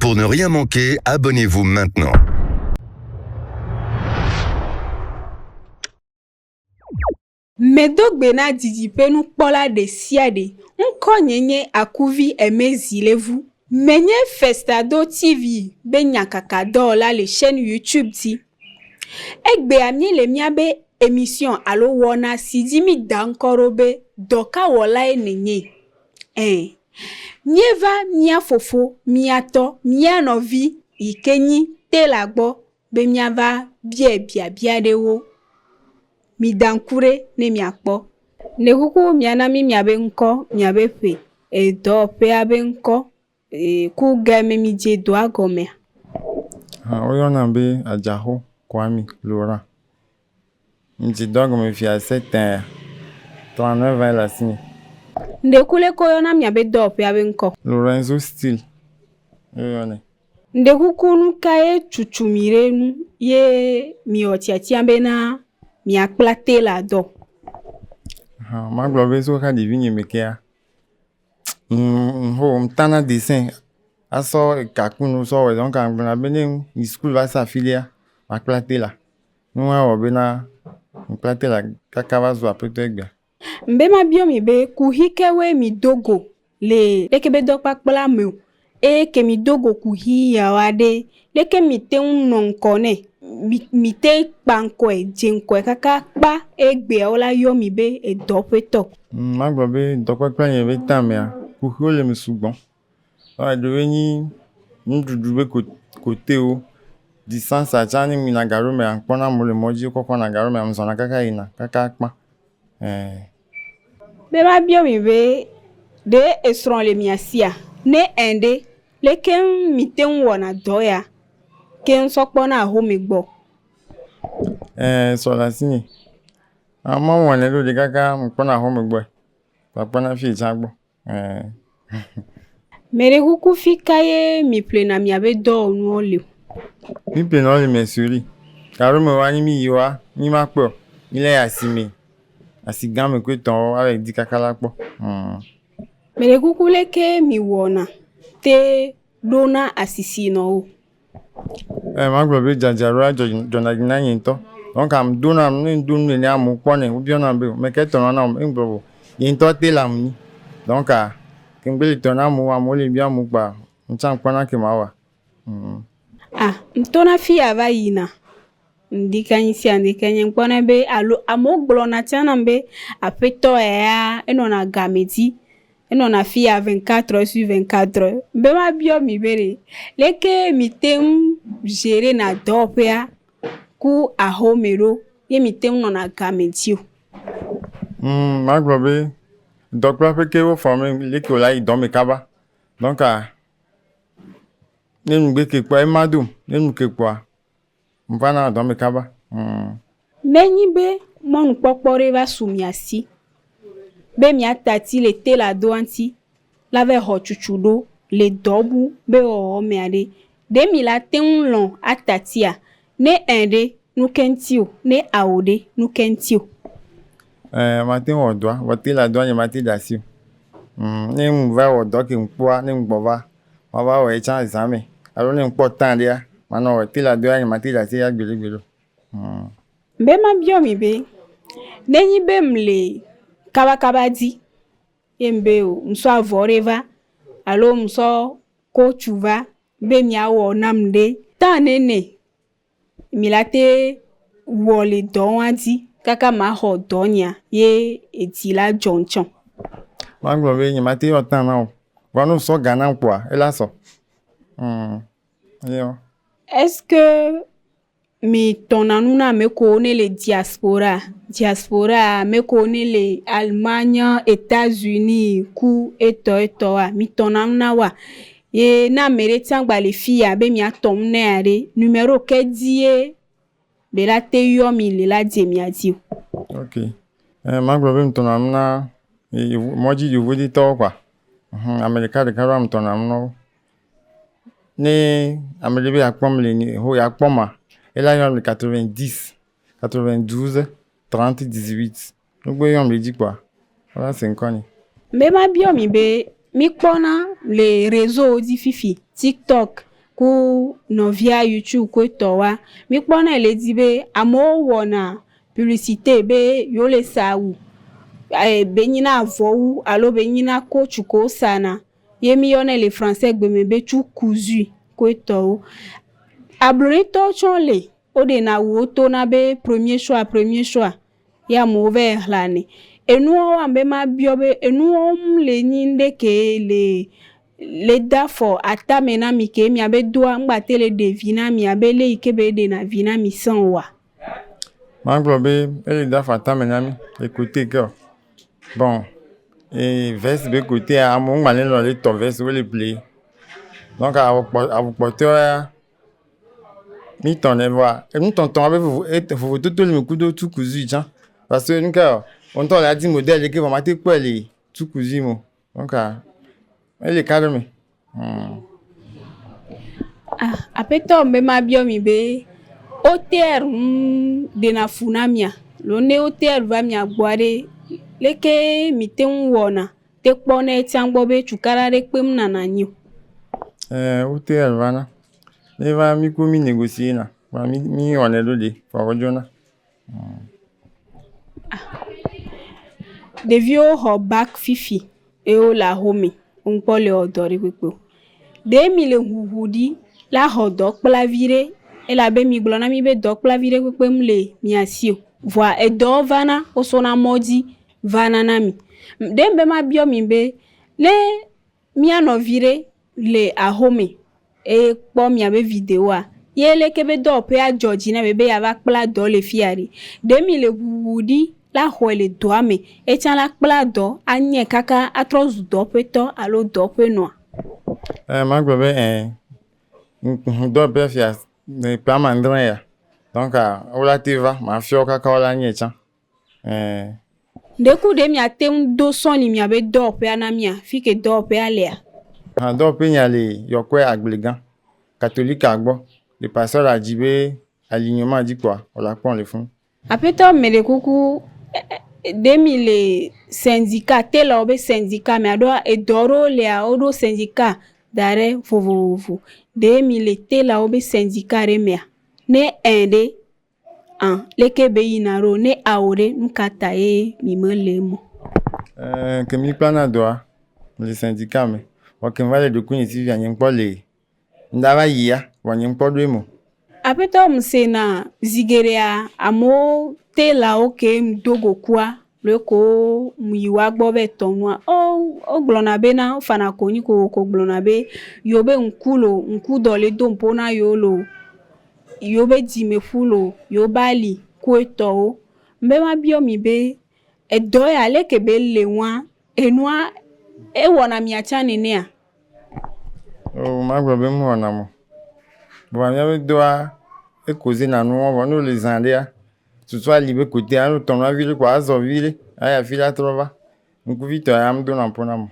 Pour ne rien manquer, abonnez-vous maintenant. Medogbe na didipe nu kpola de siade. Nko nyenye akuvi emezilevu. Menye Festado TV be nyakaka dola le chaîne YouTube ti. Egbe amie le miabe émission alo wona sidimi dankorobe doka wola enenye. Mieva mia fofo, miato, mia novi, ikenyi, telagbo, be miava bia dewo. Mi dankure ne miakpo. Ne kuku miana mi miabe nko, miabe pe. Do pe abe nko, ku game mi je do agome. Oyona be Ajaho Kwame Laurent. Mji do agome fi a 7 ans. 39 ans la signe. Ndekule koyona miabe do pe abe nko. Lorenzo Still. Oyone. Ndekuku nukaye chuchumire nu ye miotiati ambena mi akplate la do. Ma globe so ka divine mekea. Ho mtana dessin. Aso kakunu so we donc an bena bene school va s'affilia akplate la. Nwa obena akplate la kakava zo apetega. Mbema biomi be kuhikewe mi dogo le lekebe dokpa kpla me ke mi dogo kuhi ya wade leke mi te unon kone mi te panko jenko kaka pa egbe ola yomi be dopeto. Ma globe dokpa kpla yen be tamia kuhi le mi sugbon. Wa do ni ndudu be kote o distance a chani mi na garo me anpona mo le moji kokko na garo me am sona kaka ina kaka akpa. Bema biomi be de esron le miasia ne ende leken mi te wona doya ken sokpona ho mi gbo. So la sini. Ama wona lo de kaka mpona ho mi gbo. Papa na fi chagbo. Mere kuku fikaye mi plena mi abe do nu ole. Mi plena ole mesuri. Garo me wani mi yiwa ni ma po. Ile asime. Asigame ko ton avec di kakala po. Mere kuku leke mi wona te dona asisi no o. Ma globe jajaro jonagina yin to. Donc am dona am dun ni am po ne obi ona be me ke ton na am ngbo. Yin to te lam ni. Donc kimbele ton am wa mo le bi am pa. Nchan po na ke ma wa. Ntona fi ava yina. Ndikanye mpona be alo amoglo na tiana be apeto enona gameti enona fi a 24/24 be ma bio mi bere leke mi tem gérer na dopea ku a homero ye mi tem nona gameti. Ma globe dokpa peke wo forme leke ola idome kaba. Donc nenu be ke pa emadum nenu ke pa Mvana do me kaba. Menyi be mon popore va sumiasi. Be mi atati le tela do anti. Lave ho chuchudo le dobu be o meade. De mi la tenlon atatia. Ne ende nu kentio ne aode nu kentio. Matin o doa, wote la doa ni mati dasio. Ne mva o do ke mpoa ne mgbova. Wa ba o echa examen. Alo ne mpo tan dia. Mano tila doya ni matila si ya gbelegbelo. Mbema biomi be nenyi be mle kaba di yembe o mso avoreva alo mso kochuva be mi awo namde ta nene milate wole donwadi kaka ma ho donya ye etila jonchon. Manglo be ni mati o tan na o. Wanu so gana npoa ela so. Yo. Est-ce que mi tonanuna me connaît les diaspora me connaît les Allemagne, États-Unis, ku eto wa mi tonanuna wa ye na meretian gba le fia be mi atomne are numéro ke die be la te yo mi le la die mi adi. OK. Ma problem tonanuna moji du vodi to kwa. America de karam tonanuna. Ne amelebe akpom le ni ho yakpoma ela yon le 90 92 30 18 donc yon me dit quoi voilà 5 ans. Me ma bio mi be mi kpona le réseau di fifi TikTok ku novia YouTube ko towa mi kpona le di be amo wona publicité be yo le sawu be nyina vowu alo be nyina coach ko sana yemi yone le français gbe me be tu cousu ko to ablorito chonle o de na wo to na be premier choix ya mauvais lane enu o ambe ma biobe enu le nyinde ke le dafo ata mena mi ke mi abe doa ngba tele de vina mi abe le ikebe de na vina mi sanwa Manglobe ele dafo ata mena mi écoutez que bon et veste be côté a mon ngba le le to veste we le play donc a vous porter mi ton ne voir et nous tonton avec vous tout le coup tout cousu tiens parce que nous on t'a dit modèle que va mater quoi les tout cousu mo donc elle est calme apeto mbe ma biomi be hotel de na funamia lo ne hotel va mi agbare leke mi te wona te pone tiangbo be chukara re pem na nyo hotel vana ne va mi ko mi négocier na va mi on est lodé for jona devio ho back fifi e o la home unpo le odori pepe de mi le huhudi la ho dok plavire e la be mi glona mi be dok plavire pepe mle mi asio voi e do vana o sona modi vana nami dembe ma bio mi be le mi anovire le a home e po mi abe video a yele kebe do pe a Georgina bebe ya va kpla do le fiari de mi le huhudi la ho le doame e chan la kpla do anye kaka atrozu do peto alo do pe no Manglobe do be fia ne pa mandran ya donc ola tiva ma fio kaka ola nye chan deku de mi atem do son ni mi abe do pe anamia fi ke do pe alea do pe nya le yokwe agbligan catholique agbo le pasteur a dit be alignement dit quoi on la pon le fond apeto me de kuku demi le syndicat tela obe syndicat me ado e doro le a odo syndicat dare fovovo demi le tela obe syndicat remea ne ende leke be inaro ne aure nkata mi melemo que mi plana doa le syndicat me o que vale de kuni si vient pas le ndava yia wanyin podwe mo apeto msena zigerea amo tela oke mdogo kwa leko muyiwa gbobe tonwa o glona be na fana koni ko glona be yobe nkudo le dompo na yolo yobe dime fulo yobali ko eto mbe ma bio mi be edo ya leke be lewa enwa e wona mi acha nene a maglobe mo na mo bo mi be doa e causer na no bo no les andia tu sois libre côté à ton la ville quoi zo ville aya fila trova nkuvito ya mdo na mpona mo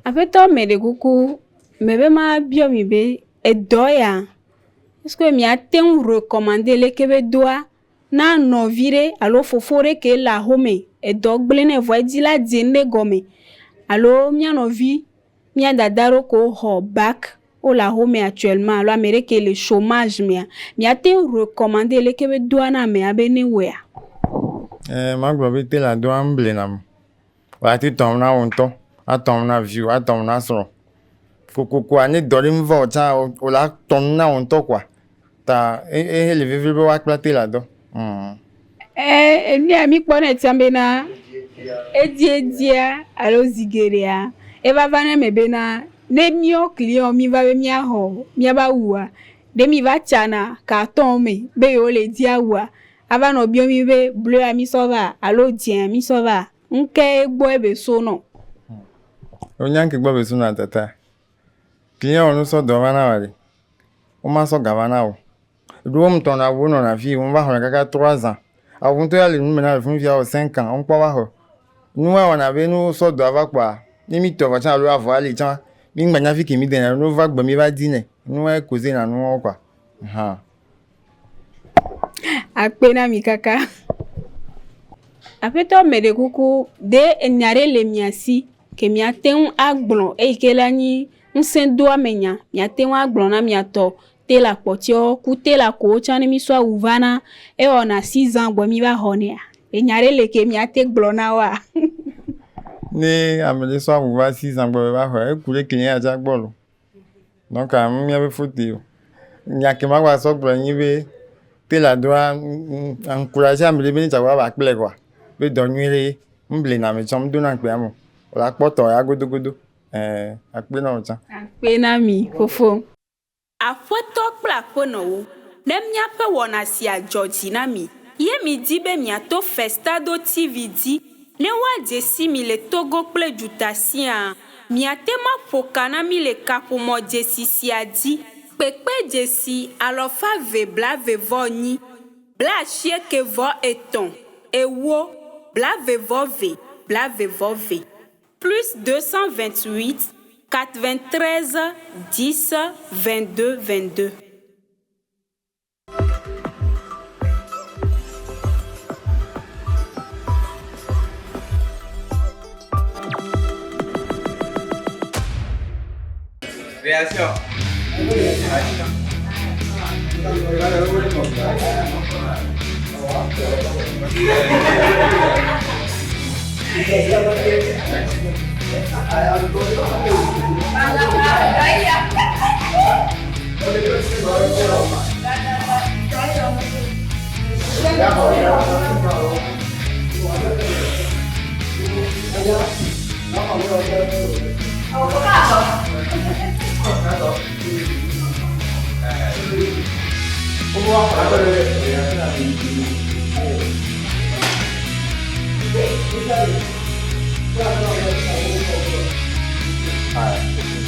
apeto me de kuku mebe ma bio mi be edo ya est-ce que mi aten recommander le kebe doa na no vire alo fofore ke la home edo gblene vo di la dinde gome alo mi anovi mi adadaro ko ho back o la home actuellement alo Amérique le chômage mi aten recommander le kebe doa na me abene wea maglobe te la doa mblenam wa ti tom na wonto atom na view atom na so fokoko ani dorim vo cha o la tom na wonto kwa ta le vivre wa plate la do ni ami pone tiambe na ediedia alo zigerea e va vana mebe na ne mio client mi va be mi aho mi aba uwa de mi va chana carton me be yo le dia uwa ava no bio mi be bleu ami sova alo dien mi sova nke gbo ebe so no onyanke gbo be so na tata client onu so do vana wale o ma so gavana o do mo ton na wo no na fi mo va ho kaka 3 ans avon to ya le nu me na fun fi a 5 ans on pa wa ho nu wa na be nu so do ava pa ni mi to va cha lo avo ale cha mi ngba nya fi ki mi de na no va gbo mi va di ne nu wa causer na nu kwa akpena mi kaka apeto me de kuku de enyare le miasi ke mi aten agbon e ke la ni ŋsẽ do amenya miate ŋu agblɔ na miatɔ tela kpɔtio ku tela ko wotsɔ ne mi sɔ awu vana ewɔna 6 ans gbɔ mi va xɔnɛa enya ɖe le ke miate gblɔ na woa. Ne ame ɖe sɔ awu va 6 ans gbɔ va xɔ eku ɖe kele ya dza gbɔ lo donc mía be faute o nya ke ma gba sɔ gblɔ nyi be tela doa encourage ame ɖe be ne dza va kple koa be dɔ nyui ɖe mble na me tsɔm do na kpea mo la kpɔtɔ ya godogodo akpe na o tsã akpe na mi fofo aƒetɔ kple aƒenɔwo ne míaƒe wɔna sia dzɔdzi na mi ye mi di be miato Festado TV dzi ne woadze si mi le Togo kple Dzuta sia miate ma ƒoka na mi le kaƒomɔ dzesi sia dzi kpekpe dzesi 228 93 ewo 22 plus 228 93 10 22 22. Réaction. All right.